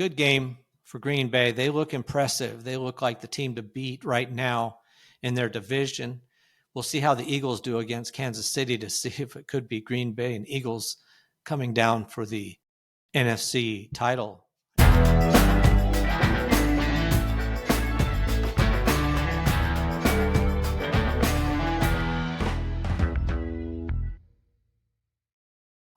good game for Green Bay. They look impressive. They look like the team to beat right now in their division. We'll see how the Eagles do against Kansas City to see if it could be Green Bay and Eagles coming down for the NFC title.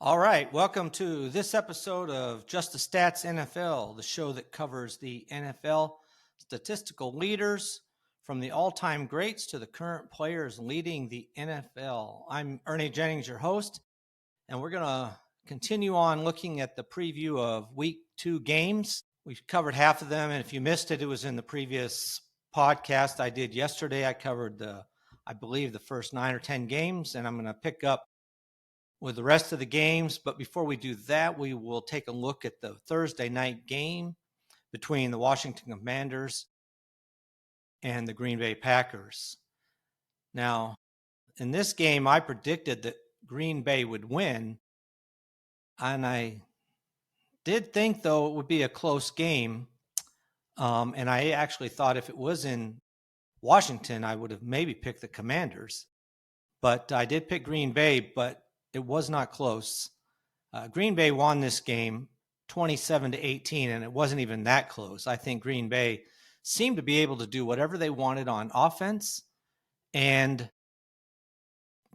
All right, welcome to this episode of Just the Stats NFL, the show that covers the NFL statistical leaders from the all-time greats to the current players leading the NFL. I'm Ernie Jennings, your host, and we're going to continue on looking at the preview of Week 2 games. We've covered half of them, and if you missed it, it was in the previous podcast I did yesterday. I covered I believe, the first 9 or 10 games, and I'm going to pick up with the rest of the games. But before we do that, we will take a look at the Thursday night game between the Washington Commanders and the Green Bay Packers. Now, in this game, I predicted that Green Bay would win, and I did think, though, it would be a close game. And I actually thought if it was in Washington, I would have maybe picked the Commanders. But I did pick Green Bay, but it was not close. Green Bay won this game 27-18, and it wasn't even that close. I think Green Bay seemed to be able to do whatever they wanted on offense, and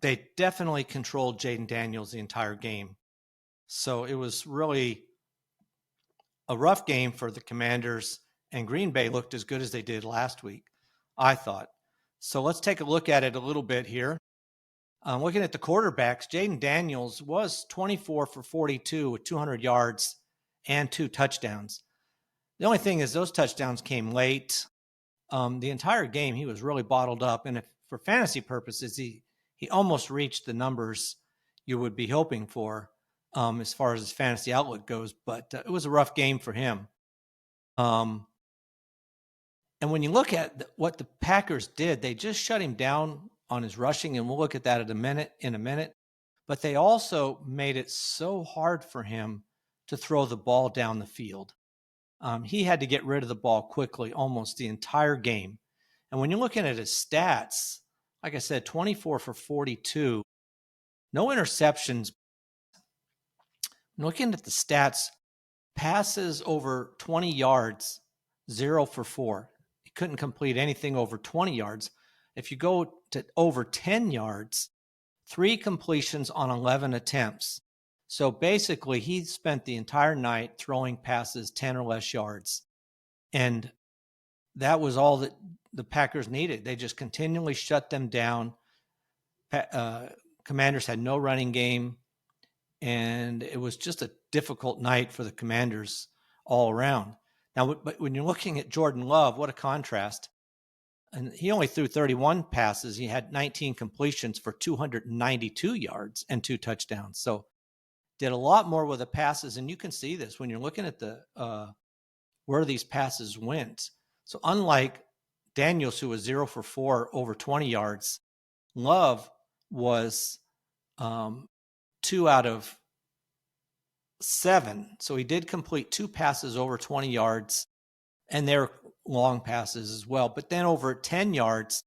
they definitely controlled Jaden Daniels the entire game. So it was really a rough game for the Commanders, and Green Bay looked as good as they did last week, I thought. So let's take a look at it a little bit here. Looking at the quarterbacks, Jaden Daniels was 24 for 42 with 200 yards and 2 touchdowns. The only thing is those touchdowns came late. The entire game, he was really bottled up. And for fantasy purposes, he almost reached the numbers you would be hoping for as far as his fantasy outlook goes. But it was a rough game for him. And when you look at what the Packers did, they just shut him down on his rushing, and we'll look at that in a minute. But they also made it so hard for him to throw the ball down the field. He had to get rid of the ball quickly almost the entire game. And when you're looking at his stats, like I said, 24 for 42, no interceptions. Looking at the stats, passes over 20 yards, 0 for 4. He couldn't complete anything over 20 yards. If you go to over 10 yards, 3 completions on 11 attempts. So basically, he spent the entire night throwing passes 10 or less yards. And that was all that the Packers needed. They just continually shut them down. Commanders had no running game. And it was just a difficult night for the Commanders all around. Now, but when you're looking at Jordan Love, what a contrast. And he only threw 31 passes. He had 19 completions for 292 yards and 2 touchdowns. So did a lot more with the passes. And you can see this when you're looking at the where these passes went. So unlike Daniels, who was 0 for 4 over 20 yards, Love was 2 out of 7. So he did complete 2 passes over 20 yards, and they're long passes as well. But then over 10 yards,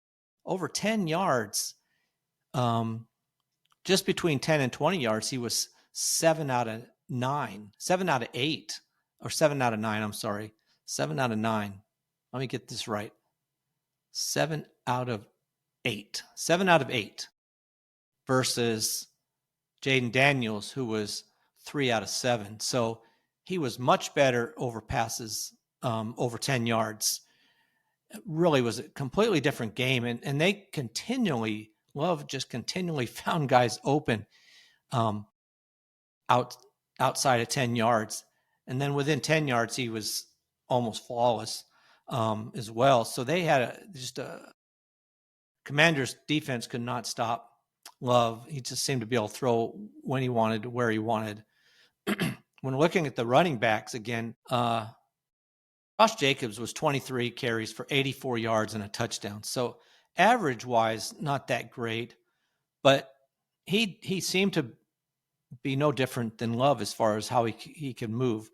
just between 10 and 20 yards, he was 7 out of 9, 7 out of 8, or 7 out of 9, I'm sorry. 7 out of 9. Let me get this right. 7 out of 8. 7 out of 8 versus Jaden Daniels, who was 3 out of 7. So he was much better over passes over 10 yards. It really was a completely different game. And they Love just continually found guys open outside of 10 yards. And then within 10 yards, he was almost flawless as well. So they had Commanders defense could not stop Love. He just seemed to be able to throw when he wanted, where he wanted. When looking at the running backs again, Josh Jacobs was 23 carries for 84 yards and a touchdown. So average-wise, not that great, but he seemed to be no different than Love as far as how he can move.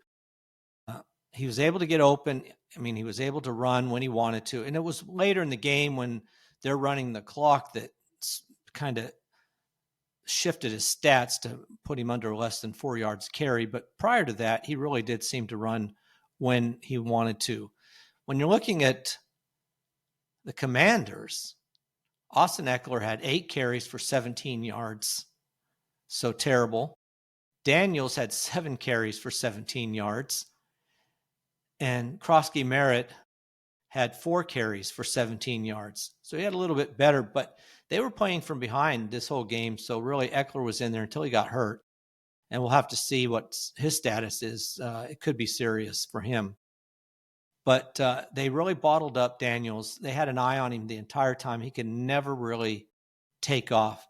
he was able to get open. I mean, he was able to run when he wanted to. And it was later in the game when they're running the clock that kind of shifted his stats to put him under less than 4 yards carry. But prior to that, he really did seem to run when he wanted to. When you're looking at the Commanders, Austin Eckler had 8 carries for 17 yards. So terrible. Daniels had 7 carries for 17 yards. And Krosky Merritt had 4 carries for 17 yards. So he had a little bit better, but they were playing from behind this whole game. So really Eckler was in there until he got hurt. And we'll have to see what his status is. It could be serious for him. But they really bottled up Daniels. They had an eye on him the entire time. He could never really take off.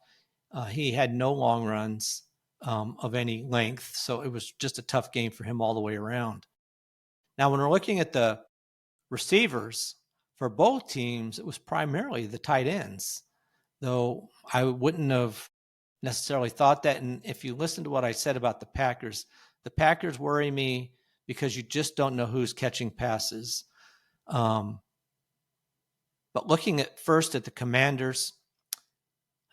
He had no long runs of any length. So it was just a tough game for him all the way around. Now, when we're looking at the receivers for both teams, it was primarily the tight ends, though I wouldn't have necessarily thought that. And if you listen to what I said about the Packers worry me because you just don't know who's catching passes. But looking at first at the Commanders,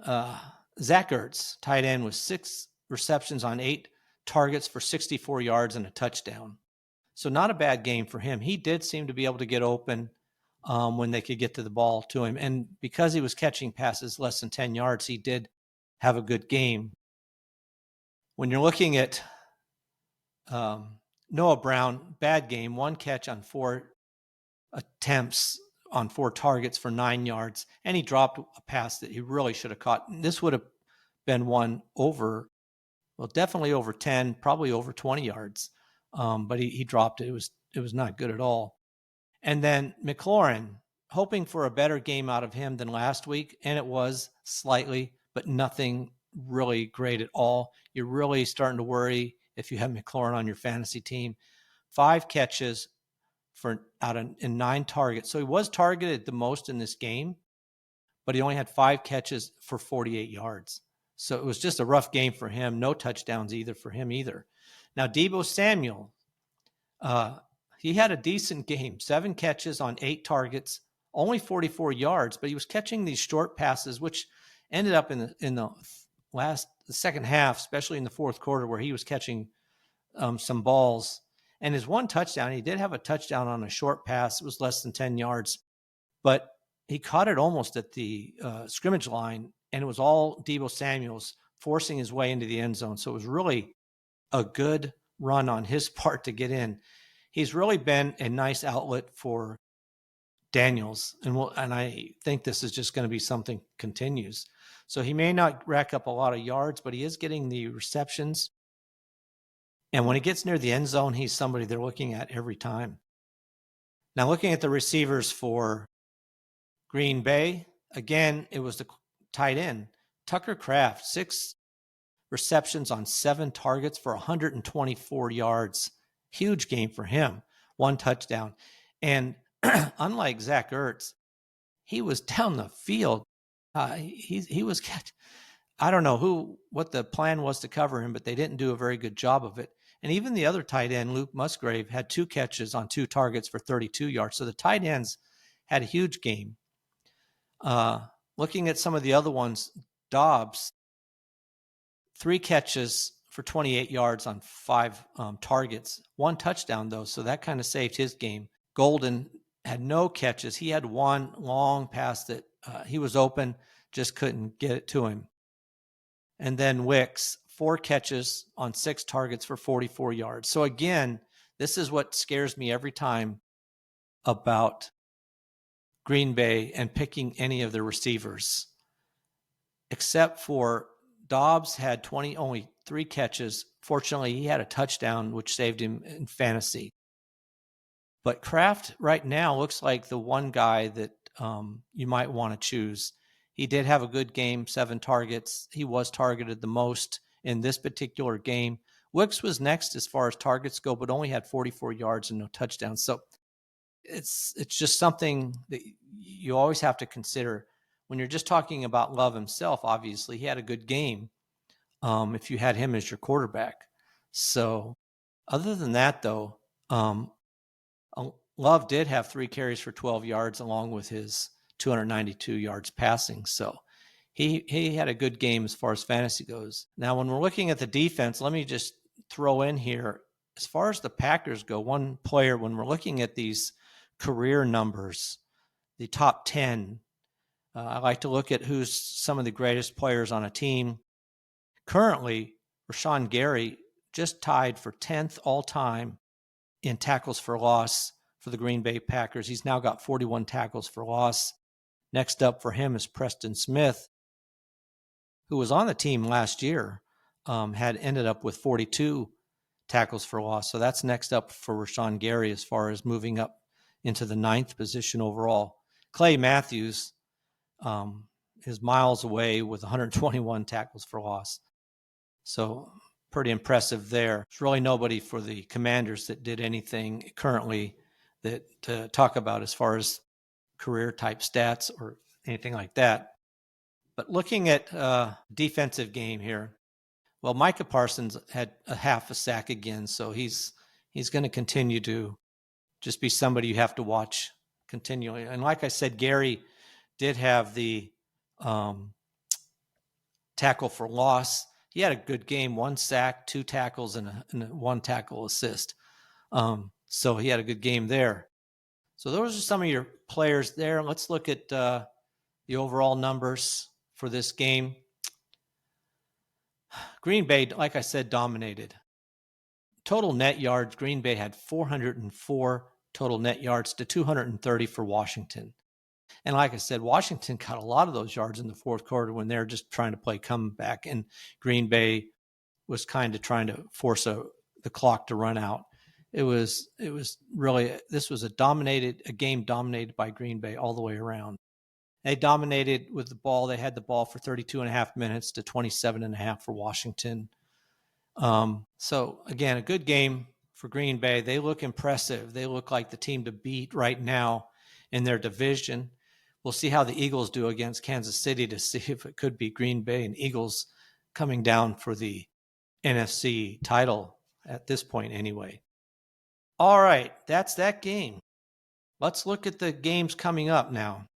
Zach Ertz, tight end, with 6 receptions on 8 targets for 64 yards and a touchdown. So not a bad game for him. He did seem to be able to get open when they could get to the ball to him. And because he was catching passes less than 10 yards, he did have a good game. When you're looking at Noah Brown, bad game, 1 catch on 4 attempts on 4 targets for 9 yards. And he dropped a pass that he really should have caught. This would have been one over, well, definitely over 10, probably over 20 yards. But he dropped it. It was not good at all. And then McLaurin, hoping for a better game out of him than last week, and it was slightly, but nothing really great at all. You're really starting to worry if you have McLaurin on your fantasy team. 5 catches in 9 targets. So he was targeted the most in this game, but he only had 5 catches for 48 yards. So it was just a rough game for him. No touchdowns either for him either. Now, Deebo Samuel, he had a decent game, 7 catches on 8 targets, only 44 yards, but he was catching these short passes, which ended up in the second half, especially in the fourth quarter, where he was catching some balls. And his 1 touchdown, he did have a touchdown on a short pass. It was less than 10 yards, but he caught it almost at the scrimmage line, and it was all Deebo Samuel's forcing his way into the end zone. So it was really a good run on his part to get in. He's really been a nice outlet for Daniels, and I think this is just going to be something continues. So he may not rack up a lot of yards, but he is getting the receptions. And when he gets near the end zone, he's somebody they're looking at every time. Now, looking at the receivers for Green Bay, again, it was the tight end, Tucker Kraft, 6 receptions on 7 targets for 124 yards. Huge game for him. 1 touchdown. And unlike Zach Ertz, he was down the field. He was I don't know what the plan was to cover him, but they didn't do a very good job of it. And even the other tight end, Luke Musgrave, had 2 catches on 2 targets for 32 yards. So the tight ends had a huge game. Looking at some of the other ones, Dobbs, 3 catches for 28 yards on 5 targets, 1 touchdown though. So that kind of saved his game. Golden had no catches. He had 1 long pass that he was open, just couldn't get it to him. And then Wicks, 4 catches on 6 targets for 44 yards. So again, this is what scares me every time about Green Bay and picking any of the receivers, except for Dobbs had only 3 catches. Fortunately, he had a touchdown, which saved him in fantasy. But Kraft right now looks like the one guy that you might want to choose. He did have a good game, 7 targets. He was targeted the most in this particular game. Wicks was next as far as targets go, but only had 44 yards and no touchdowns. So it's just something that you always have to consider when you're just talking about Love himself. Obviously, he had a good game if you had him as your quarterback. So other than that, though, Love did have 3 carries for 12 yards along with his 292 yards passing. So he had a good game as far as fantasy goes. Now, when we're looking at the defense, let me just throw in here, as far as the Packers go, one player, when we're looking at these career numbers, the top 10, I like to look at who's some of the greatest players on a team. Currently, Rashawn Gary just tied for 10th all-time in tackles for loss for the Green Bay Packers. He's now got 41 tackles for loss. Next up for him is Preston Smith, who was on the team last year, had ended up with 42 tackles for loss. So that's next up for Rashawn Gary as far as moving up into the 9th position overall. Clay Matthews is miles away with 121 tackles for loss. So pretty impressive there. There's really nobody for the Commanders that did anything currently that to talk about as far as career type stats or anything like that. But looking at defensive game here, well, Micah Parsons had a half a sack again, so he's going to continue to just be somebody you have to watch continually. And like I said, Gary did have the tackle for loss. He had a good game, 1 sack, 2 tackles, and a 1 tackle assist. So he had a good game there. So those are some of your players there. Let's look at the overall numbers for this game. Green Bay, like I said, dominated. Total net yards, Green Bay had 404 total net yards to 230 for Washington. And like I said, Washington got a lot of those yards in the fourth quarter when they're just trying to play comeback, and Green Bay was kind of trying to force the clock to run out. It was really, this was a game dominated by Green Bay all the way around. They dominated with the ball. They had the ball for 32 and a half minutes to 27 and a half for Washington. So again, a good game for Green Bay. They look impressive. They look like the team to beat right now in their division. We'll see how the Eagles do against Kansas City to see if it could be Green Bay and Eagles coming down for the NFC title at this point anyway. All right, that's that game. Let's look at the games coming up now.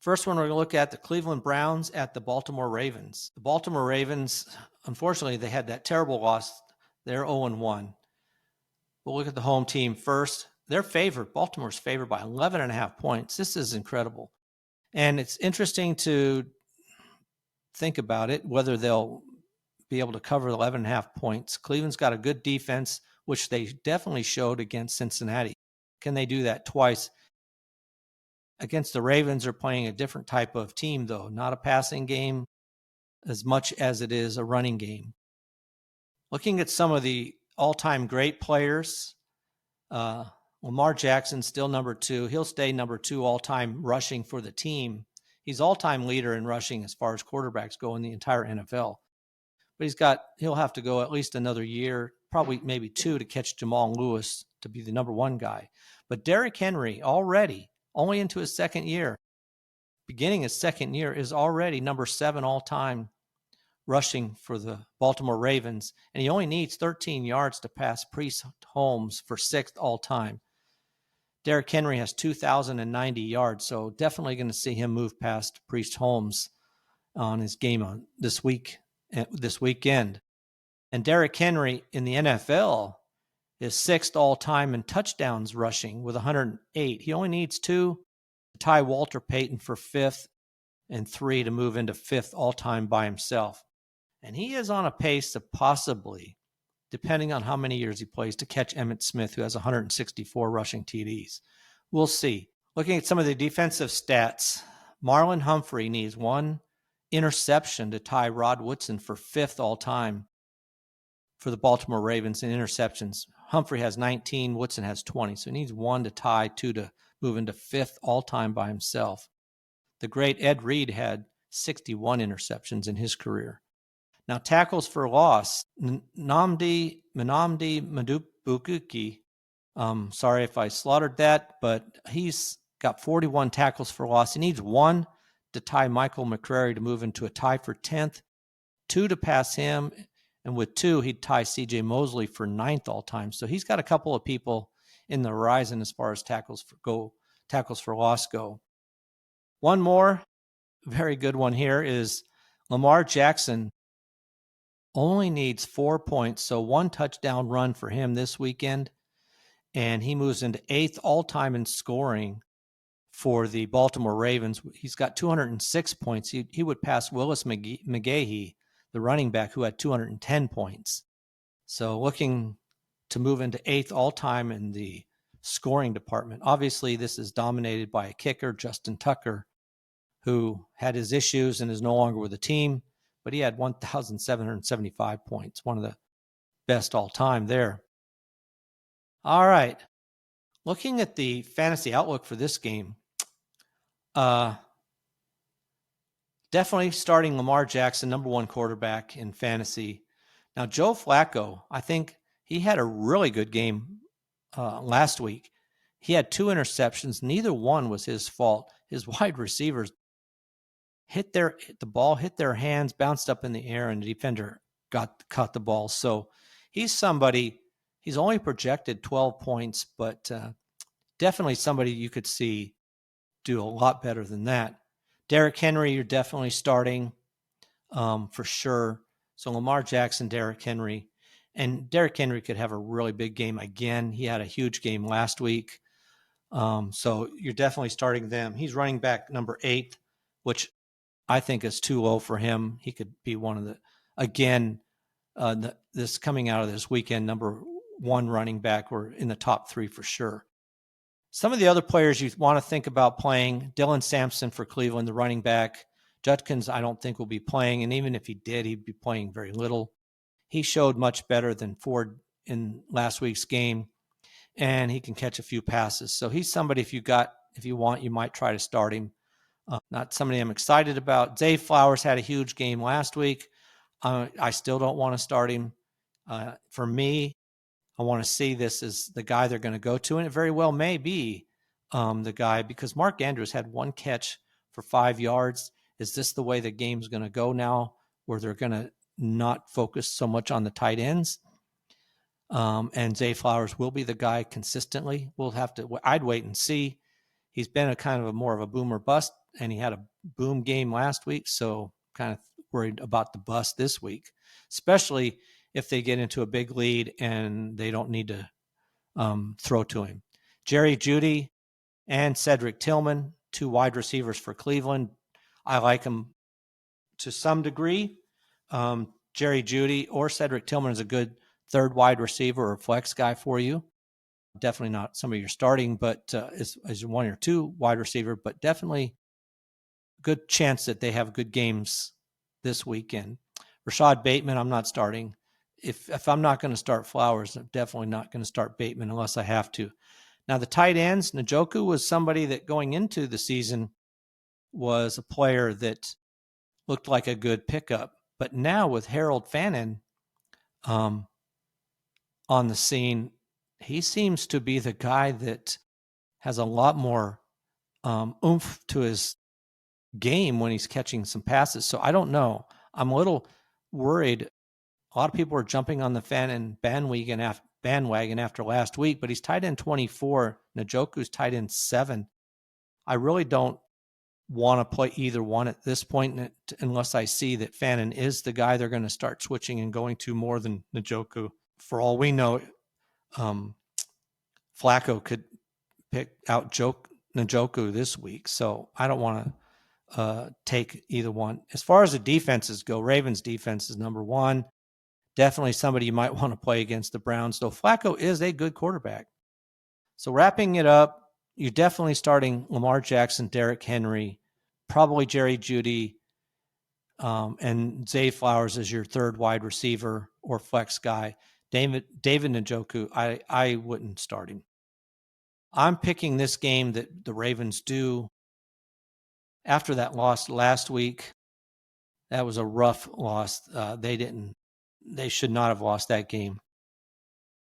First one, we're going to look at the Cleveland Browns at the Baltimore Ravens. The Baltimore Ravens, unfortunately, they had that terrible loss. They're 0-1. We'll look at the home team first. They're favored. Baltimore's favored by 11.5 points. This is incredible. And it's interesting to think about it, whether they'll be able to cover 11.5 points. Cleveland's got a good defense, which they definitely showed against Cincinnati. Can they do that twice? Against the Ravens, are playing a different type of team, though. Not a passing game as much as it is a running game. Looking at some of the all-time great players, Lamar Jackson still number 2. He'll stay number 2 all-time rushing for the team. He's all-time leader in rushing as far as quarterbacks go in the entire NFL. But he'll have to go at least another year, probably maybe 2, to catch Jamal Lewis to be the number 1 guy. But Derrick Henry already, only into his second year, beginning his second year, is already number 7 all-time rushing for the Baltimore Ravens. And he only needs 13 yards to pass Priest Holmes for 6th all-time. Derrick Henry has 2,090 yards, so definitely going to see him move past Priest Holmes on his game on this weekend. And Derrick Henry in the NFL is 6th all-time in touchdowns rushing with 108. He only needs 2 to tie Walter Payton for 5th and 3 to move into 5th all-time by himself. And he is on a pace to possibly, depending on how many years he plays, to catch Emmitt Smith, who has 164 rushing TDs. We'll see. Looking at some of the defensive stats, Marlon Humphrey needs 1 interception to tie Rod Woodson for 5th all-time for the Baltimore Ravens in interceptions. Humphrey has 19, Woodson has 20, so he needs 1 to tie, 2 to move into 5th all-time by himself. The great Ed Reed had 61 interceptions in his career. Now, tackles for loss, Nnamdi Madubukuki, sorry if I slaughtered that, but he's got 41 tackles for loss. He needs 1 to tie Michael McCrary to move into a tie for 10th, 2 to pass him, and with 2, he'd tie C.J. Mosley for 9th all-time. So he's got a couple of people in the horizon as far as tackles for loss go. One more very good one here is Lamar Jackson only needs 4 points, so 1 touchdown run for him this weekend, and he moves into 8th all-time in scoring for the Baltimore Ravens. He's got 206 points. He would pass Willis McGahee, the running back, who had 210 points. So looking to move into 8th all-time in the scoring department. Obviously, this is dominated by a kicker, Justin Tucker, who had his issues and is no longer with the team, but he had 1,775 points, one of the best all-time there. All right. Looking at the fantasy outlook for this game, definitely starting Lamar Jackson, number 1 quarterback in fantasy. Now, Joe Flacco, I think he had a really good game last week. He had 2 interceptions. Neither one was his fault. His wide receivers the ball hit their hands, bounced up in the air, and the defender caught the ball. So he's only projected 12 points, but definitely somebody you could see do a lot better than that. Derrick Henry, you're definitely starting for sure. So Lamar Jackson, Derrick Henry. And Derrick Henry could have a really big game again. He had a huge game last week. So you're definitely starting them. He's running back number 8, which I think is too low for him. He could be one of this coming out of this weekend, number 1 running back, or in the top 3 for sure. Some of the other players you want to think about playing, Dylan Sampson for Cleveland, the running back. Judkins, I don't think will be playing, and even if he did, he'd be playing very little. He showed much better than Ford in last week's game, and he can catch a few passes. So he's somebody, if you want, you might try to start him. Not somebody I'm excited about. Zay Flowers had a huge game last week. I still don't want to start him. For me, I want to see this as the guy they're going to go to, and it very well may be the guy, because Mark Andrews had 1 catch for 5 yards. Is this the way the game's going to go now, where they're going to not focus so much on the tight ends? And Zay Flowers will be the guy consistently. I'd wait and see. He's been a kind of a more of a boom or bust, and he had a boom game last week, so kind of worried about the bust this week, especially if they get into a big lead and they don't need to throw to him. Jerry Jeudy and Cedric Tillman, 2 wide receivers for Cleveland. I like them to some degree. Jerry Jeudy or Cedric Tillman is a good 3rd wide receiver or flex guy for you. Definitely not somebody you're starting, but as 1 or 2 wide receiver, but definitely a good chance that they have good games this weekend. Rashad Bateman, I'm not starting. If I'm not going to start Flowers, I'm definitely not going to start Bateman unless I have to. Now, the tight ends, Njoku was somebody that going into the season was a player that looked like a good pickup. But now with Harold Fannin on the scene, he seems to be the guy that has a lot more oomph to his game when he's catching some passes. So I don't know. I'm a little worried. A lot of people are jumping on the Fannin bandwagon after last week, but he's tight end 24. Njoku's tight end 7. I really don't want to play either one at this point unless I see that Fannin is the guy they're going to start switching and going to more than Njoku. For all we know, Flacco could pick out Njoku this week, so I don't want to take either one. As far as the defenses go, Ravens defense is number 1. Definitely somebody you might want to play against the Browns, though Flacco is a good quarterback. So wrapping it up, you're definitely starting Lamar Jackson, Derrick Henry, probably Jerry Jeudy, and Zay Flowers as your 3rd wide receiver or flex guy. David Njoku, I wouldn't start him. I'm picking this game that the Ravens do after that loss last week. That was a rough loss. They should not have lost that game.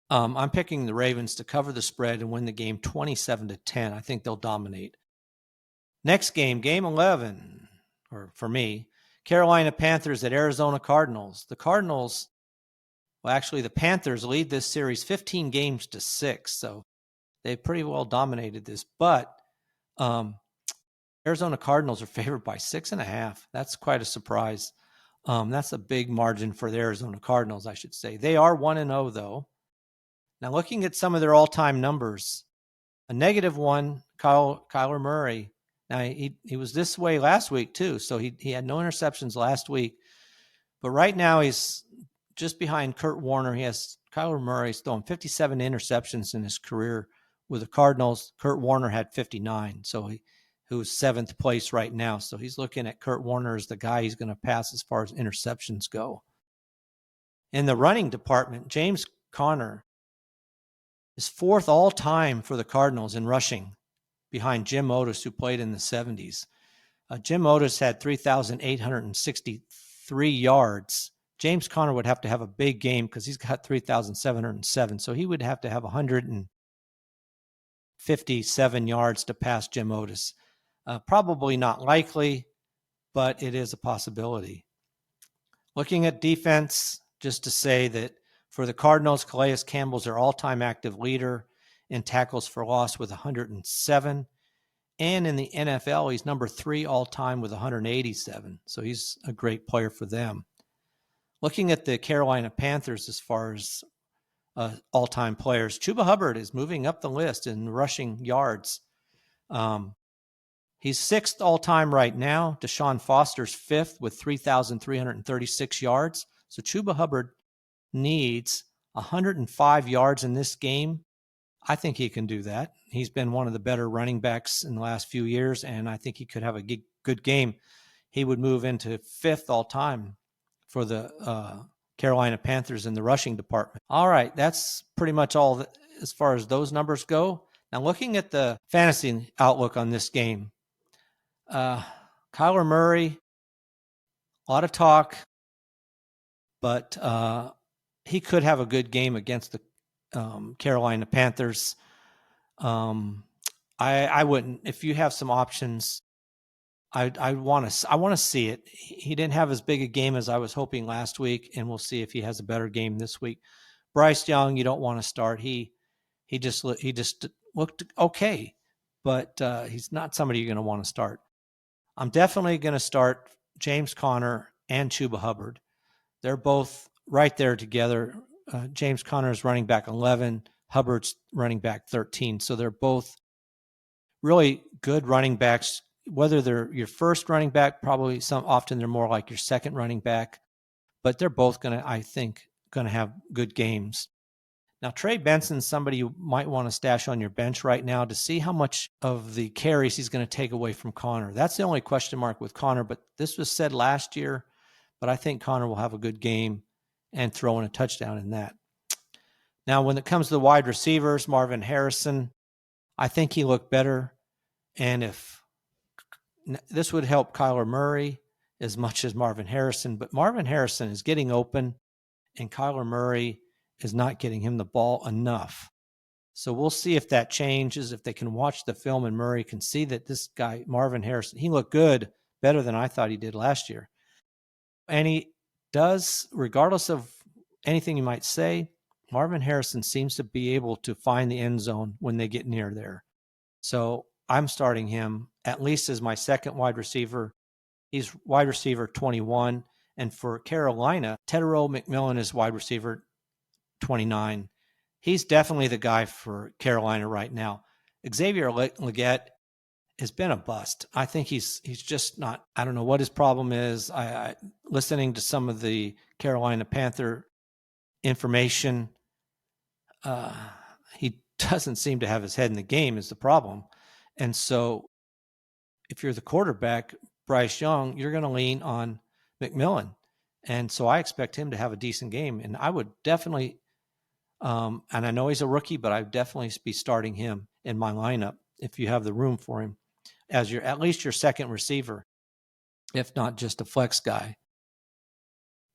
I'm picking the Ravens to cover the spread and win the game 27-10. I think they'll dominate. Next game, game 11, or for me, Carolina Panthers at Arizona Cardinals. The Panthers lead this series 15-6. So They pretty well dominated this, but Arizona Cardinals are favored by 6.5. That's quite a surprise. That's a big margin for the Arizona Cardinals, I should say. They are 1-0, though. Now, looking at some of their all-time numbers, a -1, Kyler Murray. Now, he was this way last week, too, so he had no interceptions last week. But right now, he's just behind Kurt Warner. Kyler Murray's thrown 57 interceptions in his career with the Cardinals. Kurt Warner had 59, so who's 7th place right now. So he's looking at Kurt Warner as the guy he's going to pass as far as interceptions go. In the running department, James Conner is 4th all-time for the Cardinals in rushing, behind Jim Otis, who played in the 70s. Jim Otis had 3,863 yards. James Conner would have to have a big game because he's got 3,707. So he would have to have 157 yards to pass Jim Otis. Probably not likely, but it is a possibility. Looking at defense, just to say that for the Cardinals, Calais Campbell's their all-time active leader in tackles for loss with 107. And in the NFL, he's number 3 all-time with 187. So he's a great player for them. Looking at the Carolina Panthers as far as all-time players, Chuba Hubbard is moving up the list in rushing yards. He's 6th all-time right now. Deshaun Foster's 5th with 3,336 yards. So Chuba Hubbard needs 105 yards in this game. I think he can do that. He's been one of the better running backs in the last few years, and I think he could have a good game. He would move into 5th all-time for the Carolina Panthers in the rushing department. All right, that's pretty much all as far as those numbers go. Now, looking at the fantasy outlook on this game, Kyler Murray, a lot of talk, but he could have a good game against the Carolina Panthers. I wouldn't. If you have some options, I want to see it. He didn't have as big a game as I was hoping last week, and we'll see if he has a better game this week. Bryce Young, you don't want to start. He just looked okay, but he's not somebody you're going to want to start. I'm definitely going to start James Conner and Chuba Hubbard. They're both right there together. James Conner is running back 11. Hubbard's running back 13. So they're both really good running backs. Whether they're your first running back, probably often they're more like your second running back. But they're both I think, going to have good games. Now, Trey Benson's somebody you might want to stash on your bench right now to see how much of the carries he's going to take away from Conner. That's the only question mark with Conner, but this was said last year. But I think Conner will have a good game and throw in a touchdown in that. Now, when it comes to the wide receivers, Marvin Harrison, I think he looked better. And if this would help Kyler Murray as much as Marvin Harrison, but Marvin Harrison is getting open and Kyler Murray is not getting him the ball enough. So we'll see if that changes, if they can watch the film and Murray can see that this guy, Marvin Harrison, he looked good, better than I thought he did last year. And he does, regardless of anything you might say, Marvin Harrison seems to be able to find the end zone when they get near there. So I'm starting him at least as my second wide receiver. He's wide receiver 21. And for Carolina, Tetairoa McMillan is wide receiver 29. He's definitely the guy for Carolina right now. Xavier Legette has been a bust. I think he's just not. I don't know what his problem is. I listening to some of the Carolina Panther information, he doesn't seem to have his head in the game is the problem. And so if you're the quarterback, Bryce Young, you're going to lean on McMillan. And so I expect him to have a decent game. And I would definitely, and I know he's a rookie, but I'd definitely be starting him in my lineup if you have the room for him as at least your second receiver, if not just a flex guy.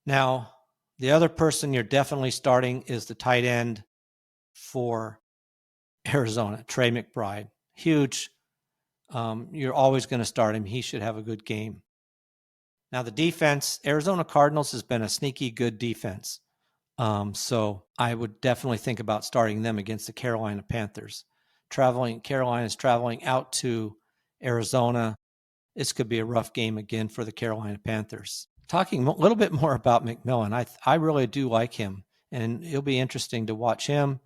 Now, the other person you're definitely starting is the tight end for Arizona, Trey McBride. Huge. You're always going to start him. He should have a good game. Now, the defense, Arizona Cardinals has been a sneaky good defense. So I would definitely think about starting them against the Carolina Panthers. Carolina's traveling out to Arizona. This could be a rough game again for the Carolina Panthers. Talking a little bit more about McMillan, I really do like him, and it'll be interesting to watch him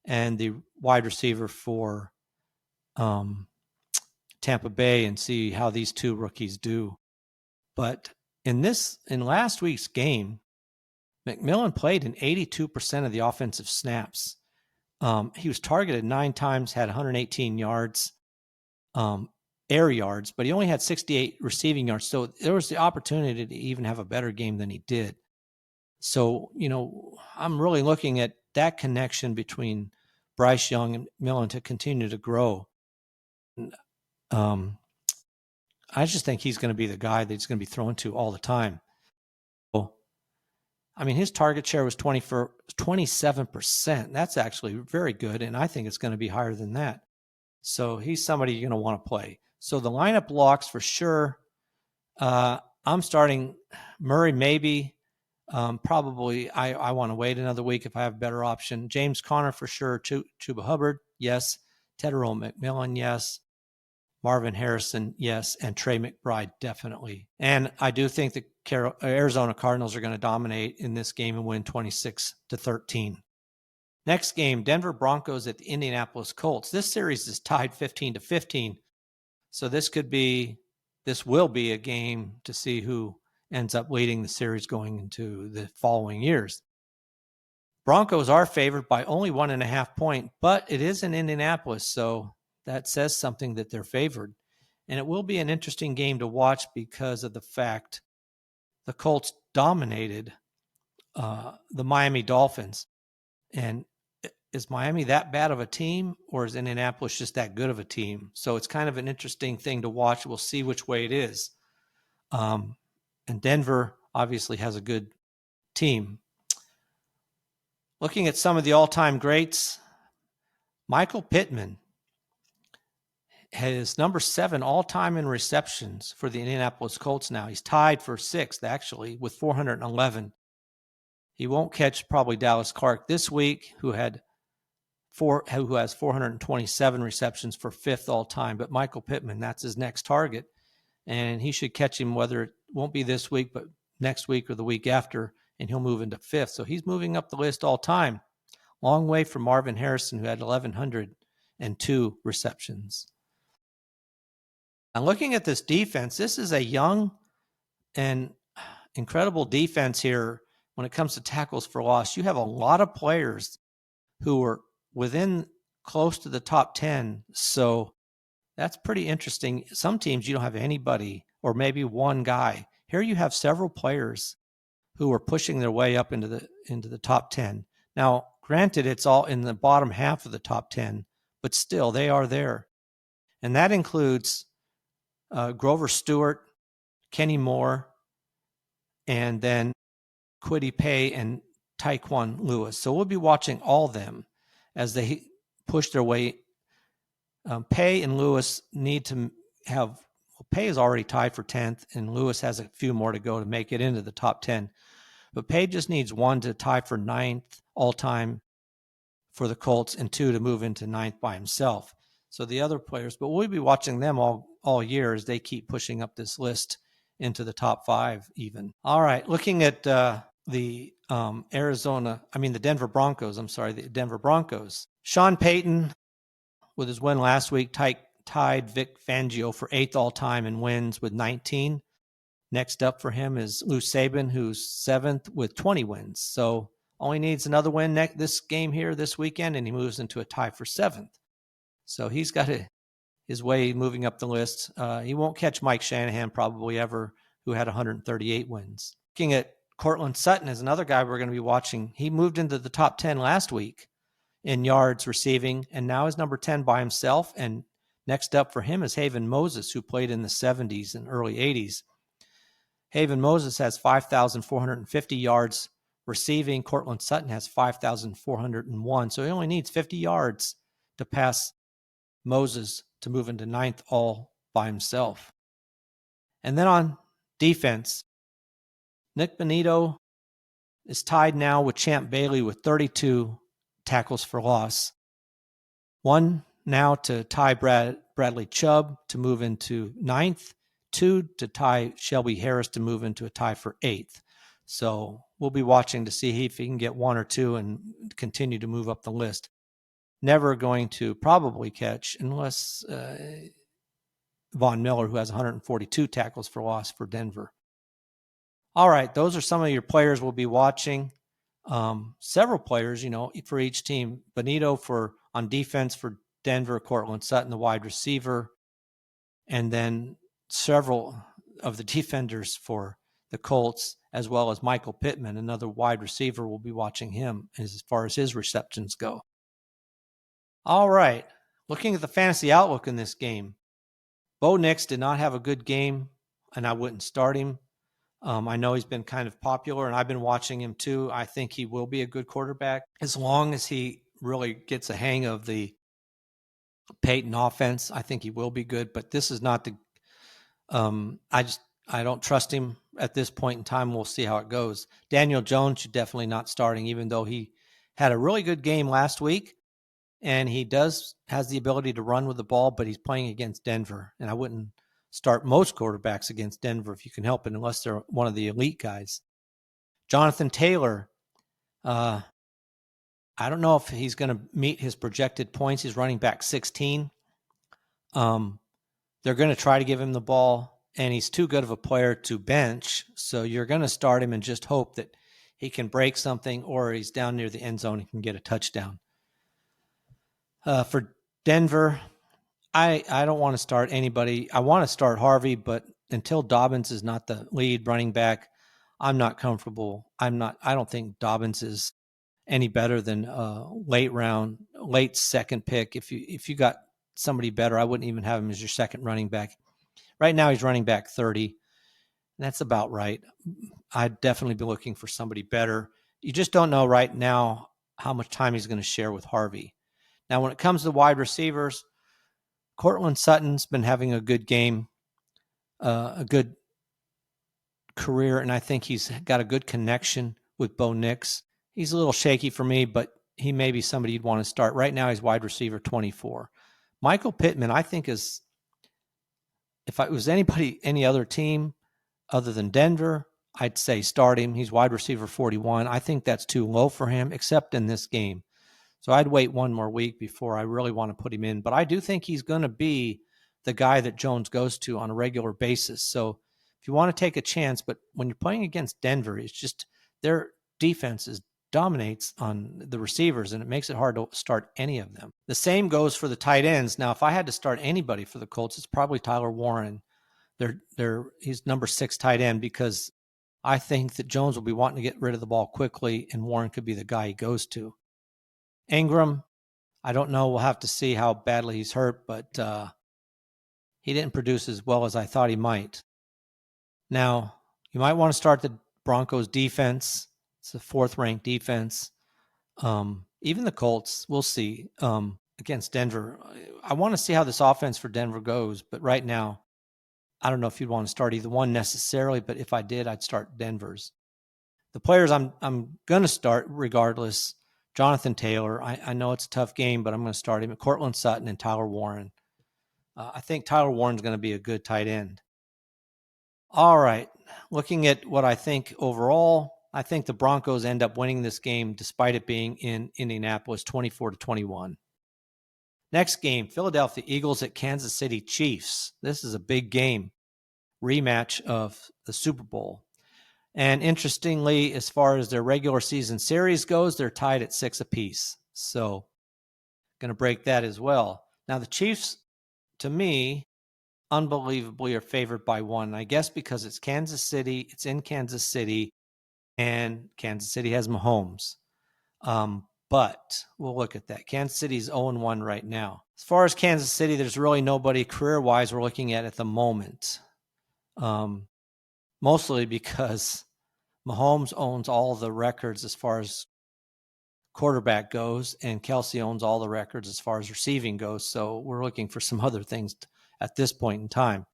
and the wide receiver for Tampa Bay and see how these two rookies do. But in last week's game, McMillan played in 82% of the offensive snaps. He was targeted 9 times, had 118 yards, air yards, but he only had 68 receiving yards. So there was the opportunity to even have a better game than he did. So, I'm really looking at that connection between Bryce Young and Millen to continue to grow. I just think he's going to be the guy that he's going to be thrown to all the time. So, his target share was 27%. That's actually very good, and I think it's going to be higher than that. So he's somebody you're going to want to play. So the lineup locks for sure. I'm starting Murray maybe. Probably I want to wait another week if I have a better option. James Conner for sure. Chuba Hubbard, yes. Tedero McMillan, yes. Marvin Harrison, yes. And Trey McBride, definitely. And I do think the Arizona Cardinals are going to dominate in this game and win 26-13. Next game, Denver Broncos at the Indianapolis Colts. This series is tied 15-15. So this will be a game to see who ends up leading the series going into the following years. Broncos are favored by only 1.5 points, but it is in Indianapolis, so that says something that they're favored. And it will be an interesting game to watch because of the fact the Colts dominated the Miami Dolphins. And is Miami that bad of a team, or is Indianapolis just that good of a team? So it's kind of an interesting thing to watch. We'll see which way it is. And Denver obviously has a good team. Looking at some of the all-time greats, Michael Pittman has number 7 all-time in receptions for the Indianapolis Colts now. He's tied for 6th, actually, with 411. He won't catch probably Dallas Clark this week, who has 427 receptions for 5th all-time. But Michael Pittman, that's his next target. And he should catch him, whether it won't be this week, but next week or the week after, and he'll move into 5th. So he's moving up the list all time. Long way from Marvin Harrison, who had 1,102 receptions. Now, looking at this defense, this is a young and incredible defense here when it comes to tackles for loss. You have a lot of players who are within close to the top 10. So that's pretty interesting. Some teams you don't have anybody or maybe one guy. Here you have several players who are pushing their way up into the top 10. Now, granted, it's all in the bottom half of the top 10, but still they are there. And that includes Grover Stewart, Kenny Moore, and then Kwity Paye and Tyquan Lewis. So we'll be watching all of them as they push their way. Paye and Lewis need to have – Paye is already tied for 10th, and Lewis has a few more to go to make it into the top 10. But Paye just needs 1 to tie for 9th all-time for the Colts and 2 to move into 9th by himself. So the other players – but we'll be watching them all year as they keep pushing up this list into the top 5 even. All right, looking at the Denver Broncos. The Denver Broncos. Sean Payton, with his win last week, tied Vic Fangio for 8th all-time in wins with 19. Next up for him is Lou Saban, who's 7th with 20 wins. So only needs another win this game here this weekend, and he moves into a tie for 7th. So he's got his way moving up the list. He won't catch Mike Shanahan probably ever, who had 138 wins. Looking at Cortland Sutton is another guy we're going to be watching. He moved into the top 10 last week in yards receiving, and now is number 10 by himself. And next up for him is Haven Moses, who played in the 70s and early 80s. Haven Moses has 5,450 yards receiving. Cortland Sutton has 5,401. So he only needs 50 yards to pass Moses to move into 9th all by himself. And then on defense, Nick Bonito is tied now with Champ Bailey with 32 tackles for loss. 1 now to tie Bradley Chubb to move into 9th, 2 to tie Shelby Harris to move into a tie for 8th. So we'll be watching to see if he can get 1 or 2 and continue to move up the list. Never going to probably catch, unless Von Miller, who has 142 tackles for loss for Denver. All right, those are some of your players we'll be watching. Several players, for each team. Benito on defense for Denver, Cortland Sutton, the wide receiver, and then several of the defenders for the Colts, as well as Michael Pittman, another wide receiver. We'll be watching him as far as his receptions go. All right, looking at the fantasy outlook in this game, Bo Nix did not have a good game, and I wouldn't start him. I know he's been kind of popular, and I've been watching him too. I think he will be a good quarterback as long as he really gets a hang of the Peyton offense. I think he will be good, but this is not the I don't trust him at this point in time. We'll see how it goes. Daniel Jones should definitely not starting, even though he had a really good game last week, and he has the ability to run with the ball, but he's playing against Denver, and I wouldn't start most quarterbacks against Denver if you can help it, unless they're one of the elite guys. Jonathan Taylor, I don't know if he's going to meet his projected points. He's running back 16. They're going to try to give him the ball, and he's too good of a player to bench, so you're going to start him and just hope that he can break something, or he's down near the end zone and can get a touchdown. For Denver, I don't want to start anybody. I want to start Harvey, but until Dobbins is not the lead running back, I'm not comfortable. I don't think Dobbins is any better than late second pick. If you got somebody better, I wouldn't even have him as your second running back. Right now he's running back 30. That's about right. I'd definitely be looking for somebody better. You just don't know right now how much time he's going to share with Harvey. Now, when it comes to wide receivers, Cortland Sutton's been having a good game, a good career, and I think he's got a good connection with Bo Nix. He's a little shaky for me, but he may be somebody you'd want to start. Right now, he's wide receiver 24. Michael Pittman, I think, if it was any other team other than Denver, I'd say start him. He's wide receiver 41. I think that's too low for him, except in this game. So I'd wait one more week before I really want to put him in. But I do think he's going to be the guy that Jones goes to on a regular basis. So if you want to take a chance, but when you're playing against Denver, it's just their defense dominates on the receivers, and it makes it hard to start any of them. The same goes for the tight ends. Now, if I had to start anybody for the Colts, it's probably Tyler Warren. He's number 6 tight end, because I think that Jones will be wanting to get rid of the ball quickly, and Warren could be the guy he goes to. Ingram, I don't know. We'll have to see how badly he's hurt, but he didn't produce as well as I thought he might. Now, you might want to start the Broncos defense. It's a 4th-ranked defense. Even the Colts, we'll see, against Denver. I want to see how this offense for Denver goes, but right now, I don't know if you'd want to start either one necessarily, but if I did, I'd start Denver's. The players I'm going to start regardless, Jonathan Taylor. I know it's a tough game, but I'm going to start him. Cortland Sutton and Tyler Warren. I think Tyler Warren's going to be a good tight end. All right. Looking at what I think overall, I think the Broncos end up winning this game despite it being in Indianapolis, 24-21. Next game, Philadelphia Eagles at Kansas City Chiefs. This is a big game, rematch of the Super Bowl. And interestingly, as far as their regular season series goes, they're tied at 6 apiece. So going to break that as well. Now, the Chiefs, to me, unbelievably are favored by 1. I guess because it's Kansas City, it's in Kansas City, and Kansas City has Mahomes. But we'll look at that. Kansas City's 0-1 right now. As far as Kansas City, there's really nobody career-wise we're looking at the moment. Mostly because Mahomes owns all the records as far as quarterback goes, and Kelsey owns all the records as far as receiving goes. So we're looking for some other things at this point in time.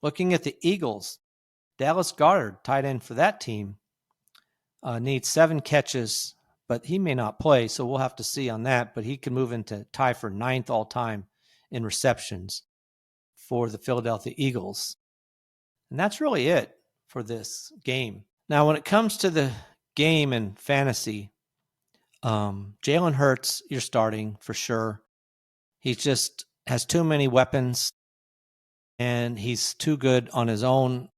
Looking at the Eagles, Dallas Goedert, tight end for that team, needs 7 catches, but he may not play, so we'll have to see on that. But he can move into tie for 9th all time in receptions for the Philadelphia Eagles. And that's really it for this game. Now, when it comes to the game and fantasy, Jalen Hurts, you're starting for sure. He just has too many weapons, and he's too good on his own.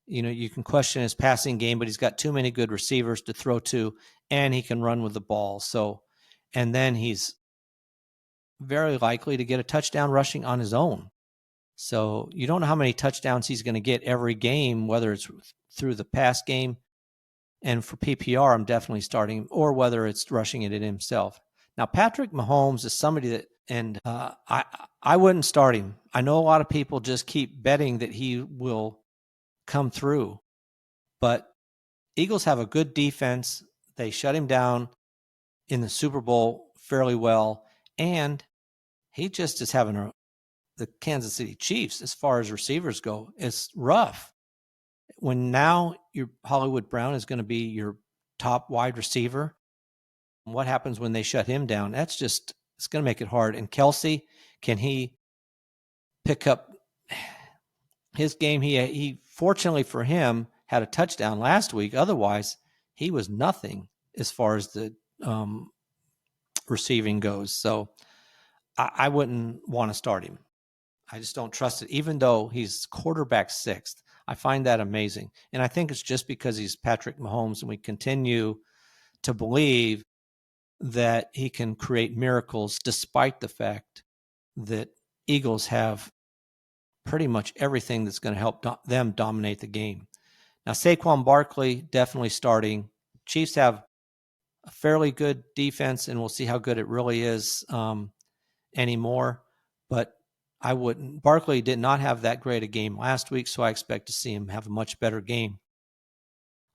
You can question his passing game, but he's got too many good receivers to throw to, and he can run with the ball. So, and then he's very likely to get a touchdown rushing on his own. So you don't know how many touchdowns he's going to get every game, whether it's through the pass game. And for PPR, I'm definitely starting him, or whether it's rushing it in himself. Now, Patrick Mahomes is somebody that, and I wouldn't start him. I know a lot of people just keep betting that he will come through, but Eagles have a good defense. They shut him down in the Super Bowl fairly well, and he just is having the Kansas City Chiefs, as far as receivers go, is rough. When now your Hollywood Brown is going to be your top wide receiver, what happens when they shut him down? It's going to make it hard. And Kelsey, can he pick up his game? He fortunately for him had a touchdown last week. Otherwise, he was nothing as far as the receiving goes. So I wouldn't want to start him. I just don't trust it, even though he's quarterback 6th. I find that amazing. And I think it's just because he's Patrick Mahomes, and we continue to believe that he can create miracles despite the fact that Eagles have pretty much everything that's going to help them dominate the game. Now, Saquon Barkley, definitely starting. Chiefs have a fairly good defense, and we'll see how good it really is anymore. But I wouldn't. Barkley did not have that great a game last week, so I expect to see him have a much better game.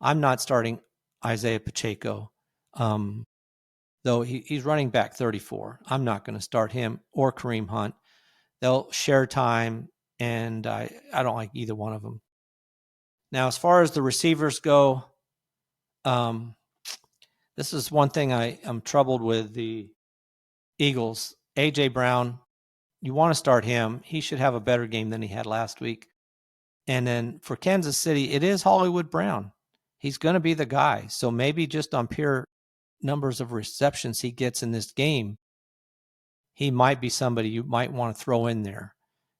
I'm not starting Isaiah Pacheco, though he's running back 34. I'm not going to start him or Kareem Hunt. They'll share time, and I don't like either one of them. Now, as far as the receivers go, this is one thing I'm troubled with the Eagles. A.J. Brown, you want to start him. He should have a better game than he had last week. And then for Kansas City, it is Hollywood Brown. He's going to be the guy. So maybe just on pure numbers of receptions he gets in this game, he might be somebody you might want to throw in there.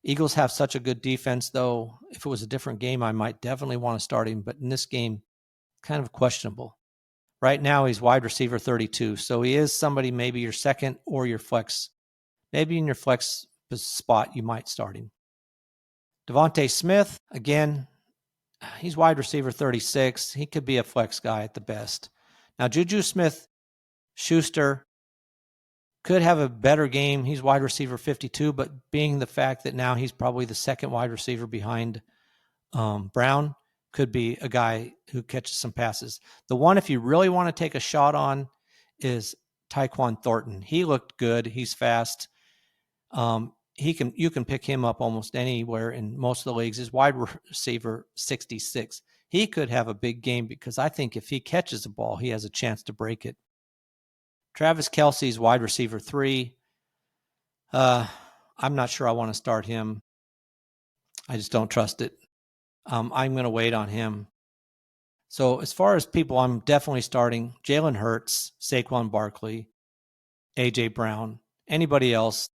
Eagles have such a good defense, though. If it was a different game, I might definitely want to start him. But in this game, kind of questionable. Right now, he's wide receiver 32. So he is somebody, maybe your second or your flex. Maybe in your flex spot, you might start him. Devontae Smith, again, he's wide receiver 36. He could be a flex guy at the best. Now, Juju Smith-Schuster could have a better game. He's wide receiver 52, but being the fact that now he's probably the second wide receiver behind Brown, could be a guy who catches some passes. The one, if you really want to take a shot on, is Tyquan Thornton. He looked good. He's fast. You can pick him up almost anywhere in most of the leagues. His wide receiver 66. He could have a big game because I think if he catches a ball, he has a chance to break it. Travis Kelce's wide receiver 3. I'm not sure I want to start him. I just don't trust it. I'm going to wait on him. So as far as people, I'm definitely starting Jalen Hurts, Saquon Barkley, A.J. Brown, anybody else,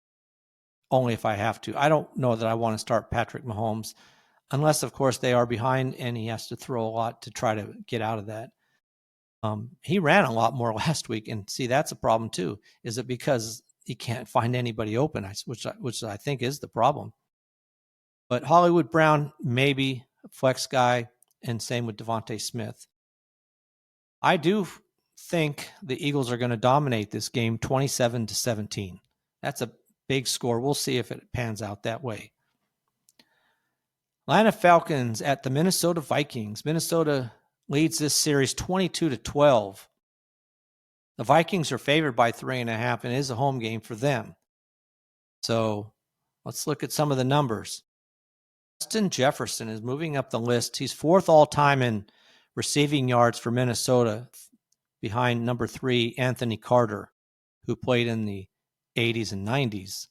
only if I have to. I don't know that I want to start Patrick Mahomes, unless, of course, they are behind and he has to throw a lot to try to get out of that. He ran a lot more last week, and see, that's a problem too. Is it because he can't find anybody open, which I think is the problem? But Hollywood Brown, maybe a flex guy, and same with Devontae Smith. I do think the Eagles are going to dominate this game 27-17. That's a big score. We'll see if it pans out that way. Atlanta Falcons at the Minnesota Vikings. Minnesota leads this series 22-12. The Vikings are favored by 3.5, and it is a home game for them. So let's look at some of the numbers. Justin Jefferson is moving up the list. He's 4th all-time in receiving yards for Minnesota, behind number 3, Anthony Carter, who played in the 80s and 90s.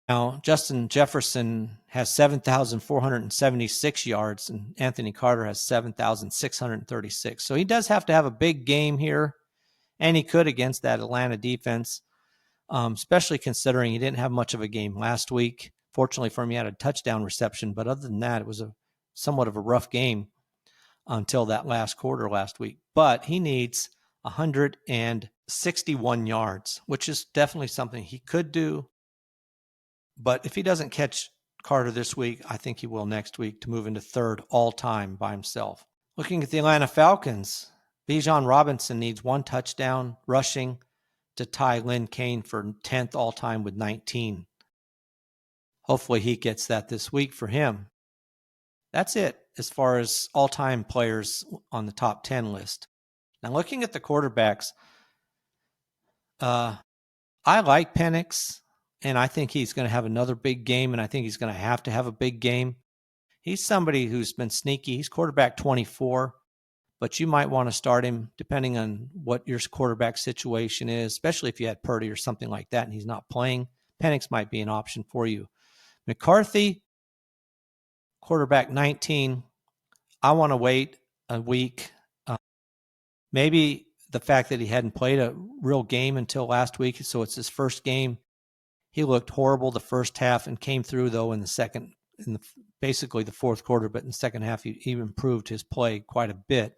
Now, Justin Jefferson has 7,476 yards, and Anthony Carter has 7,636. So he does have to have a big game here, and he could against that Atlanta defense, especially considering he didn't have much of a game last week. Fortunately for him, he had a touchdown reception, but other than that, it was somewhat of a rough game until that last quarter last week. But he needs 161 yards, which is definitely something he could do. But if he doesn't catch Carter this week, I think he will next week to move into third all-time by himself. Looking at the Atlanta Falcons, Bijan Robinson needs 1 touchdown rushing to tie Lynn Kane for 10th all-time with 19. Hopefully he gets that this week for him. That's it as far as all-time players on the top 10 list. Now looking at the quarterbacks, I like Penix. And I think he's going to have another big game, and I think he's going to have a big game. He's somebody who's been sneaky. He's quarterback 24, but you might want to start him depending on what your quarterback situation is, especially if you had Purdy or something like that and he's not playing. Penix might be an option for you. McCarthy, quarterback 19. I want to wait a week. Maybe the fact that he hadn't played a real game until last week, so it's his first game. He looked horrible the first half and came through, though, in basically the fourth quarter. But in the second half, he improved his play quite a bit.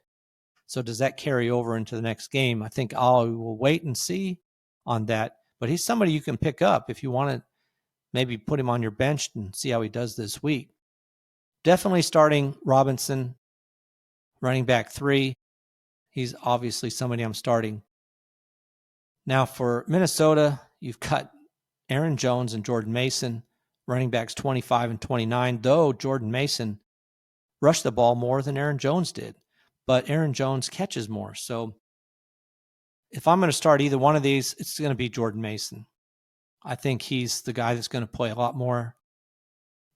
So does that carry over into the next game? I think I will wait and see on that. But he's somebody you can pick up if you want to maybe put him on your bench and see how he does this week. Definitely starting Robinson, running back 3. He's obviously somebody I'm starting. Now for Minnesota, you've got Aaron Jones and Jordan Mason, running backs 25 and 29, though Jordan Mason rushed the ball more than Aaron Jones did. But Aaron Jones catches more. So if I'm going to start either one of these, it's going to be Jordan Mason. I think he's the guy that's going to play a lot more.